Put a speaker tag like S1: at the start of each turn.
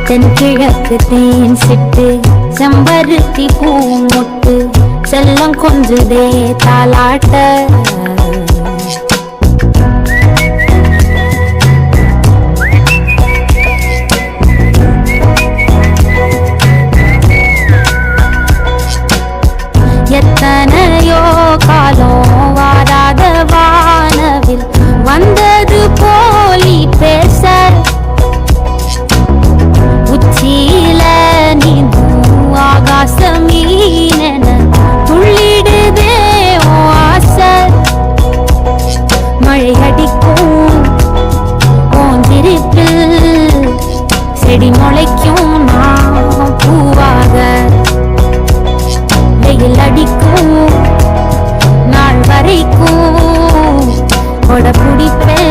S1: தென்கிழக்கு தேன் சிட்டு செம்பருத்தி பூ மொட்டு செல்லம் கொஞ்சுதே தாலாட்ட எத்தனையோ காலம் வாராத வானவில் வந்தது போலி பேச உச்சியில நீந்தும் ஆகாச மீனென துள்ளிடுதே ஆசை மழை அடிக்கும் ஓந்திருப்பில் செடி முளைக்கும் நான் பூவாக வெயில் அடிக்கும் நாள் வரைக்கும் கொடை பிடிப்பேன்